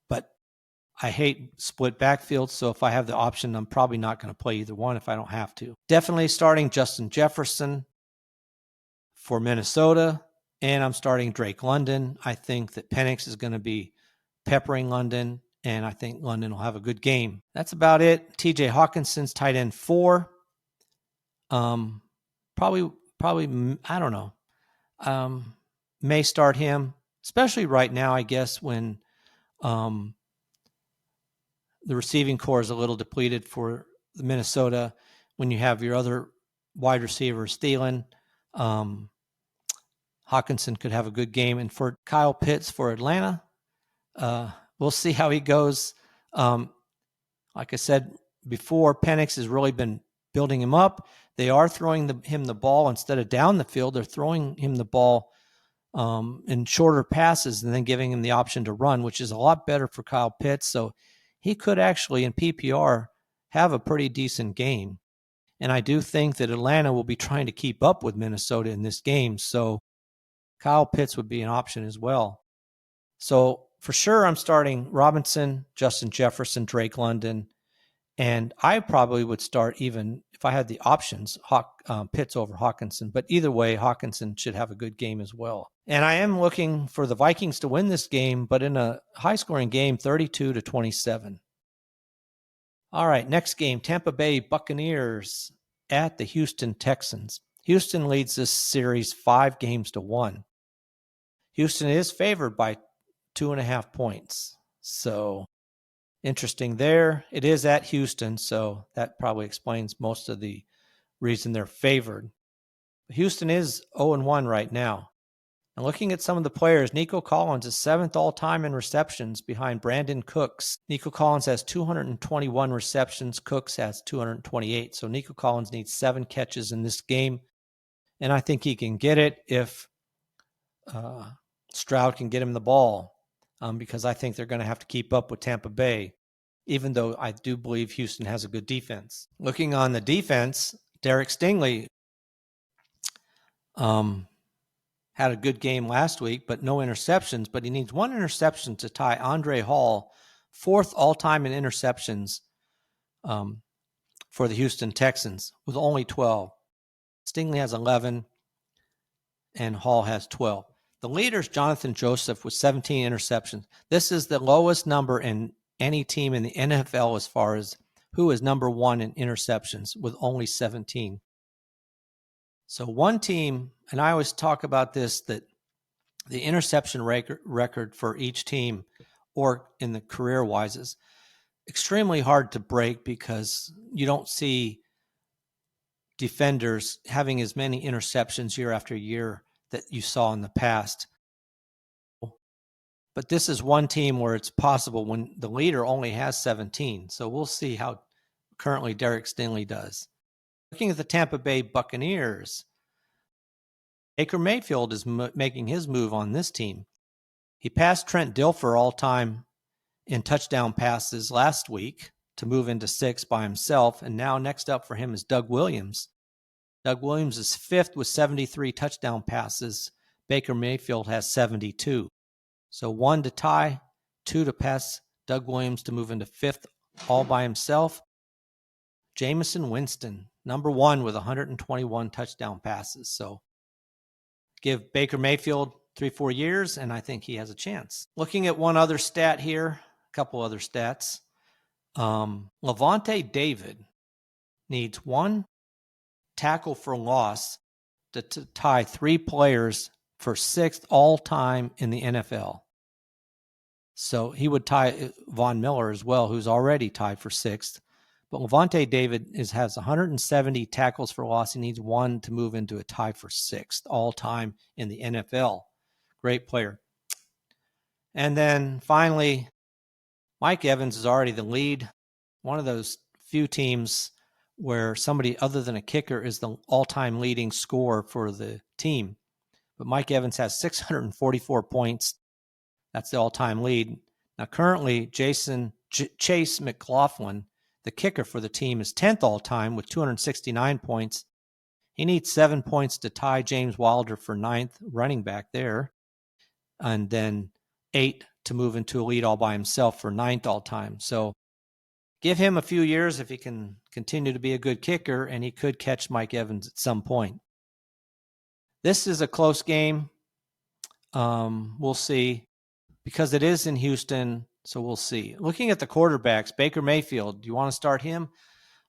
But I hate split backfield, so if I have the option, I'm probably not going to play either one if I don't have to. Definitely starting Justin Jefferson for Minnesota. And I'm starting Drake London. I think that Penix is going to be peppering London, and I think London will have a good game. That's about it. TJ Hawkinson's tight end 4. Probably, I don't know. May start him, especially right now, I guess, when the receiving core is a little depleted for the Minnesota, when you have your other wide receivers, Thielen, Hawkinson could have a good game. And for Kyle Pitts for Atlanta, we'll see how he goes. Like I said before, Penix has really been building him up. They are throwing him the ball instead of down the field. They're throwing him the ball in shorter passes and then giving him the option to run, which is a lot better for Kyle Pitts. So he could actually, in PPR, have a pretty decent game. And I do think that Atlanta will be trying to keep up with Minnesota in this game. So Kyle Pitts would be an option as well. So for sure, I'm starting Robinson, Justin Jefferson, Drake London, and I probably would start, even if I had the options, Pitts over Hawkinson. But either way, Hawkinson should have a good game as well. And I am looking for the Vikings to win this game, but in a high-scoring game, 32-27. All right, next game, Tampa Bay Buccaneers at the Houston Texans. Houston leads this series 5-1. Houston is favored by 2.5 points. So interesting there. It is at Houston, so that probably explains most of the reason they're favored. Houston is 0-1 right now. And looking at some of the players, Nico Collins is 7th all-time in receptions behind Brandon Cooks. Nico Collins has 221 receptions. Cooks has 228. So Nico Collins needs 7 catches in this game. And I think he can get it if Stroud can get him the ball, because I think they're going to have to keep up with Tampa Bay, even though I do believe Houston has a good defense. Looking on the defense, Derek Stingley had a good game last week, but no interceptions. But he needs 1 interception to tie Andre Hall, 4th all-time in interceptions for the Houston Texans, with only 12. Stingley has 11, and Hall has 12. The leader is Jonathan Joseph with 17 interceptions. This is the lowest number in any team in the NFL as far as who is number one in interceptions with only 17. So one team, and I always talk about this, that the interception record for each team or in the career-wise is extremely hard to break because you don't see defenders having as many interceptions year after year that you saw in the past. But this is one team where it's possible when the leader only has 17. So we'll see how currently Derek Stingley does. Looking at the Tampa Bay Buccaneers, Baker Mayfield is making his move on this team. He passed Trent Dilfer all-time in touchdown passes last week to move into 6 by himself, and now next up for him is Doug Williams. Doug Williams is 5th with 73 touchdown passes. Baker Mayfield has 72. So 1 to tie, 2 to pass Doug Williams to move into 5th all by himself. Jameson Winston, number 1 with 121 touchdown passes. So give Baker Mayfield 3-4 years, and I think he has a chance. Looking at one other stat here, a couple other stats. Lavonte David needs 1 tackle for loss to tie 3 players for 6th all-time in the NFL. So he would tie Von Miller as well, who's already tied for 6th. But Lavonte David has 170 tackles for loss. He needs 1 to move into a tie for 6th all-time in the NFL. Great player. And then finally, Mike Evans is already the lead. One of those few teams where somebody other than a kicker is the all-time leading scorer for the team. But Mike Evans has 644 points. That's the all-time lead. Now, currently, Chase McLaughlin, the kicker for the team, is 10th all-time with 269 points. He needs 7 points to tie James Wilder for 9th, running back there, and then 8 to move into a lead all by himself for 9th all-time. So give him a few years if he can continue to be a good kicker, and he could catch Mike Evans at some point. This is a close game. We'll see, because it is in Houston, so we'll see. Looking at the quarterbacks, Baker Mayfield, do you want to start him?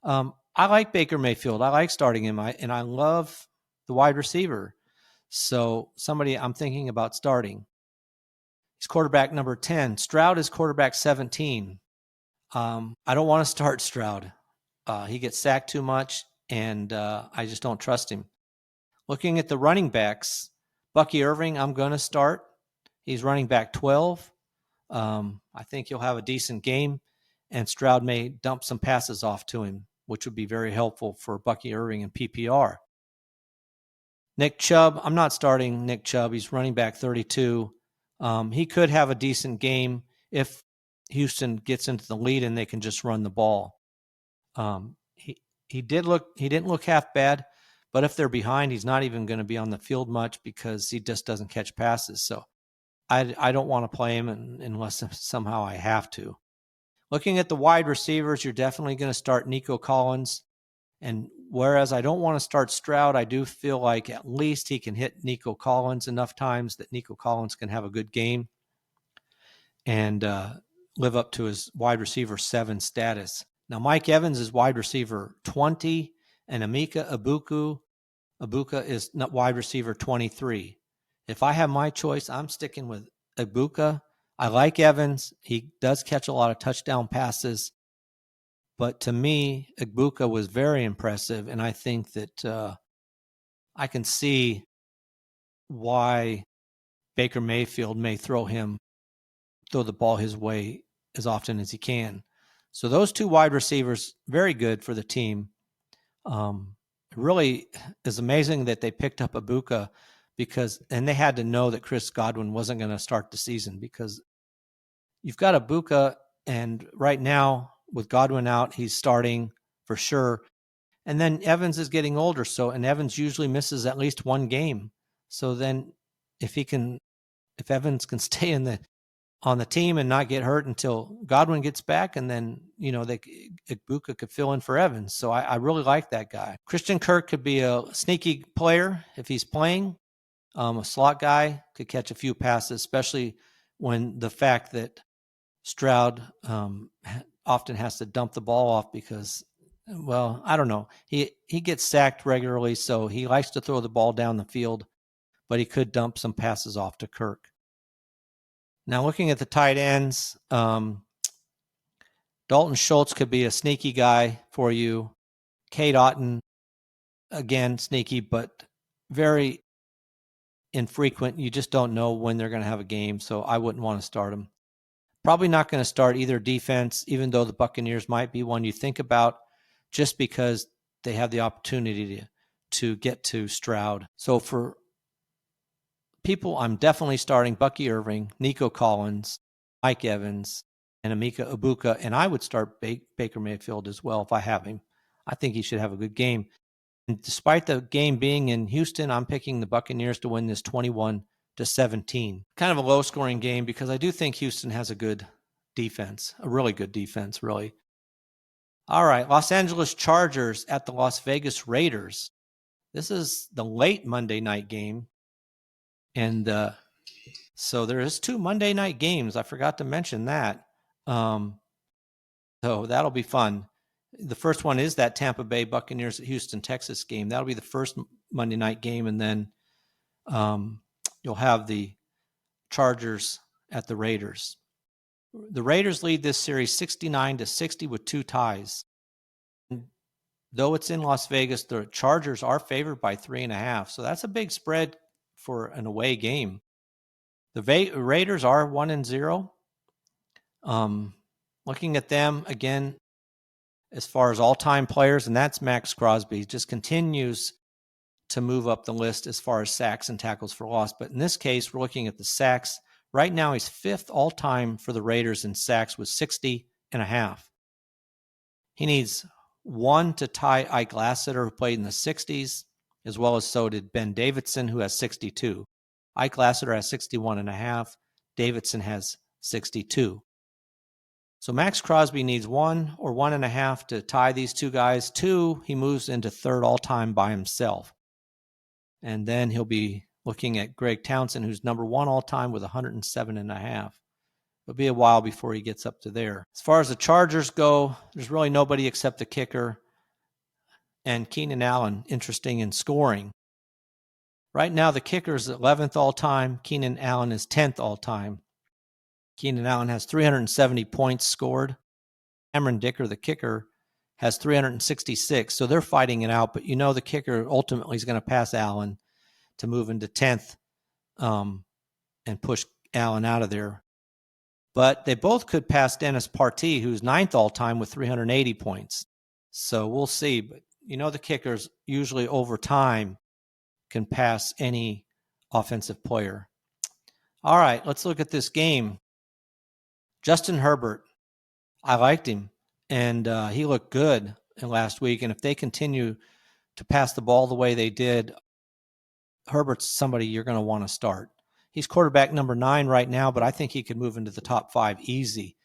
I like Baker Mayfield. I like starting him, and I love the wide receiver. So somebody I'm thinking about starting. He's quarterback number 10. Stroud is quarterback 17. I don't want to start Stroud. He gets sacked too much, and I just don't trust him. Looking at the running backs, Bucky Irving, I'm going to start. He's running back 12. I think he'll have a decent game, and Stroud may dump some passes off to him, which would be very helpful for Bucky Irving and PPR. Nick Chubb, I'm not starting Nick Chubb. He's running back 32. He could have a decent game if Houston gets into the lead and they can just run the ball. He didn't look half bad, but if they're behind, he's not even going to be on the field much because he just doesn't catch passes. So I don't want to play him unless somehow I have to. Looking at the wide receivers, you're definitely going to start Nico Collins. And whereas I don't want to start Stroud, I do feel like at least he can hit Nico Collins enough times that Nico Collins can have a good game and live up to his wide receiver 7 status. Now, Mike Evans is wide receiver 20, and Emeka Egbuka is wide receiver 23. If I have my choice, I'm sticking with Egbuka. I like Evans. He does catch a lot of touchdown passes. But to me, Egbuka was very impressive, and I think that I can see why Baker Mayfield may throw the ball his way as often as he can. So those 2 wide receivers, very good for the team. It really is amazing that they picked up Egbuka and they had to know that Chris Godwin wasn't going to start the season, because you've got Egbuka, and right now with Godwin out, he's starting for sure. And then Evans is getting older, and Evans usually misses at least 1 game. So then if Evans can stay on the team and not get hurt until Godwin gets back, and then, Egbuka could fill in for Evans. So I really like that guy. Christian Kirk could be a sneaky player if he's playing. A slot guy could catch a few passes, especially when the fact that Stroud often has to dump the ball off because, well, I don't know. He gets sacked regularly, so he likes to throw the ball down the field, but he could dump some passes off to Kirk. Now, looking at the tight ends, Dalton Schultz could be a sneaky guy for you. Cade Otton, again, sneaky, but very infrequent. You just don't know when they're going to have a game, so I wouldn't want to start them. Probably not going to start either defense, even though the Buccaneers might be one you think about, just because they have the opportunity to get to Stroud. So for people, I'm definitely starting Bucky Irving, Nico Collins, Mike Evans, and Emeka Egbuka, and I would start Baker Mayfield as well if I have him. I think he should have a good game. And despite the game being in Houston, I'm picking the Buccaneers to win this 21-17. Kind of a low-scoring game because I do think Houston has a good defense, a really good defense, really. All right, Los Angeles Chargers at the Las Vegas Raiders. This is the late Monday night game. And so there is 2 Monday night games. I forgot to mention that. So that'll be fun. The first one is that Tampa Bay Buccaneers at Houston, Texas game. That'll be the first Monday night game. And then you'll have the Chargers at the Raiders. The Raiders lead this series 69-60 with 2 ties. And though it's in Las Vegas, the Chargers are favored by 3.5. So that's a big spread for an away game. The Raiders are 1-0. Looking at them again, as far as all-time players, and that's Max Crosby, just continues to move up the list as far as sacks and tackles for loss. But in this case, we're looking at the sacks. Right now, he's 5th all-time for the Raiders in sacks with 60.5. He needs 1 to tie Ike Lassiter, who played in the 60s, as well as so did Ben Davidson, who has 62. Ike Lassiter has 61.5. Davidson has 62. So Max Crosby needs 1 or 1.5 to tie these 2 guys. 2, he moves into 3rd all-time by himself. And then he'll be looking at Greg Townsend, who's number 1 all-time with 107.5. It'll be a while before he gets up to there. As far as the Chargers go, there's really nobody except the kicker and Keenan Allen interesting in scoring. Right now, the kicker is 11th all-time. Keenan Allen is 10th all-time. Keenan Allen has 370 points scored. Cameron Dicker, the kicker, has 366. So they're fighting it out. But you know the kicker ultimately is going to pass Allen to move into 10th and push Allen out of there. But they both could pass Dennis Partee, who's 9th all-time with 380 points. So we'll see. But you know the kickers usually over time can pass any offensive player. All right, let's look at this game. Justin Herbert, I liked him, and he looked good last week. And if they continue to pass the ball the way they did, Herbert's somebody you're going to want to start. He's quarterback number 9 right now, but I think he could move into the top 5 easy.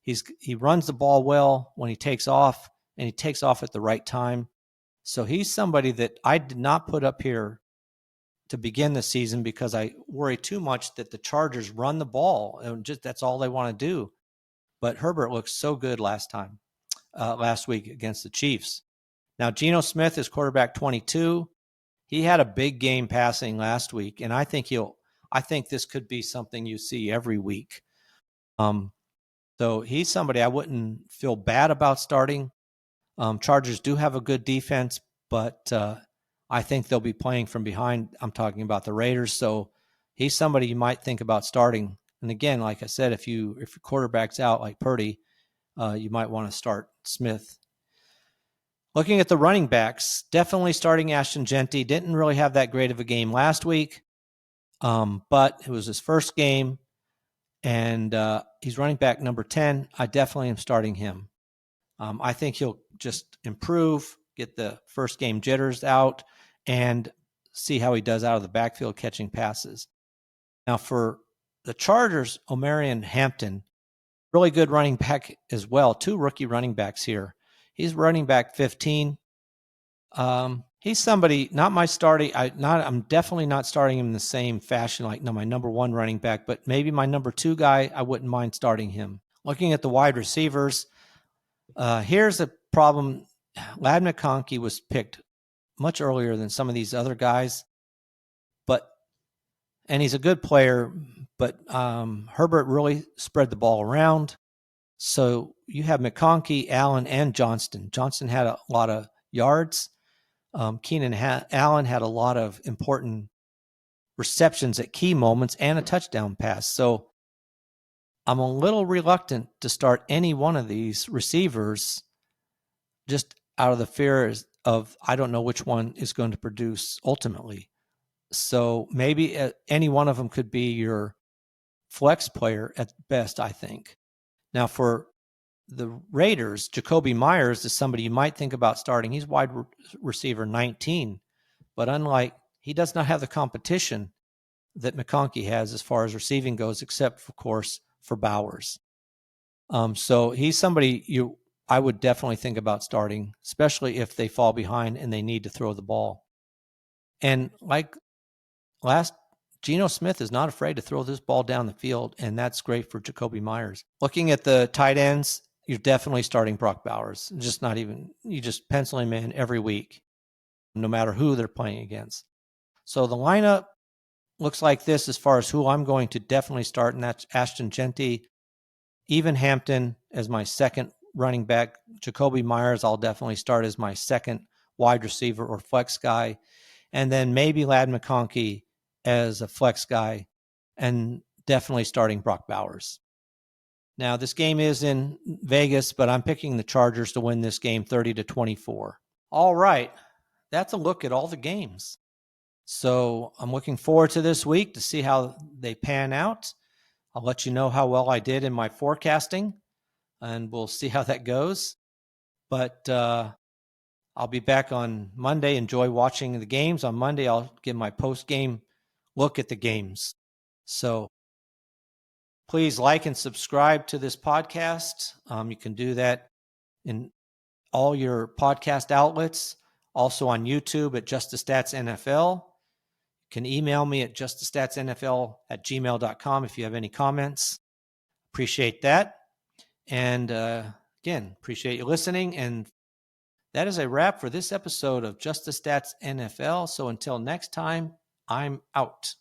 He runs the ball well when he takes off, and he takes off at the right time. So he's somebody that I did not put up here to begin the season because I worry too much that the Chargers run the ball and just that's all they want to do. But Herbert looked so good last week against the Chiefs. Now, Geno Smith is quarterback 22. He had a big game passing last week, and I think this could be something you see every week. So he's somebody I wouldn't feel bad about starting. Chargers do have a good defense, but I think they'll be playing from behind. I'm talking about the Raiders. So he's somebody you might think about starting. And again, like I said, if your quarterback's out like Purdy, you might want to start Smith. Looking at the running backs, definitely starting Ashton Genty. Didn't really have that great of a game last week, but it was his first game, and he's running back number 10. I definitely am starting him. I think he'll just improve, get the first game jitters out, and see how he does out of the backfield catching passes. Now for the Chargers, Omarion Hampton, really good running back as well. 2 rookie running backs here. He's running back 15. He's somebody, not my starting. I'm definitely not starting him in the same fashion like my number one running back, but maybe my number two guy, I wouldn't mind starting him. Looking at the wide receivers, here's a problem. Ladd McConkey was picked much earlier than some of these other guys, and he's a good player, but Herbert really spread the ball around. So you have McConkey, Allen, and Johnston. Johnston had a lot of yards. Keenan Allen had a lot of important receptions at key moments and a touchdown pass. So I'm a little reluctant to start any one of these receivers just out of the fear of I don't know which one is going to produce ultimately. So maybe any one of them could be your flex player at best, I think. Now for the Raiders, Jacoby Myers is somebody you might think about starting. He's wide receiver 19, but he does not have the competition that McConkey has as far as receiving goes, except, of course, for Bowers. So he's somebody I would definitely think about starting, especially if they fall behind and they need to throw the ball. And Geno Smith is not afraid to throw this ball down the field, and that's great for Jacoby Myers. Looking at the tight ends, you're definitely starting Brock Bowers. You just pencil him in every week, no matter who they're playing against. So the lineup looks like this as far as who I'm going to definitely start, and that's Ashton Genty, Evan Hampton as my second running back. Jacoby Myers, I'll definitely start as my second wide receiver or flex guy. And then maybe Ladd McConkey as a flex guy, and definitely starting Brock Bowers. Now, this game is in Vegas, but I'm picking the Chargers to win this game 30-24. All right. That's a look at all the games. So I'm looking forward to this week to see how they pan out. I'll let you know how well I did in my forecasting, and we'll see how that goes. But I'll be back on Monday. Enjoy watching the games. On Monday, I'll give my post-game look at the games. So please like and subscribe to this podcast. You can do that in all your podcast outlets. Also on YouTube at Just the Stats NFL. You can email me at justthestatsnfl@gmail.com if you have any comments. Appreciate that. And again, appreciate you listening. And that is a wrap for this episode of Just the Stats NFL. So until next time, I'm out.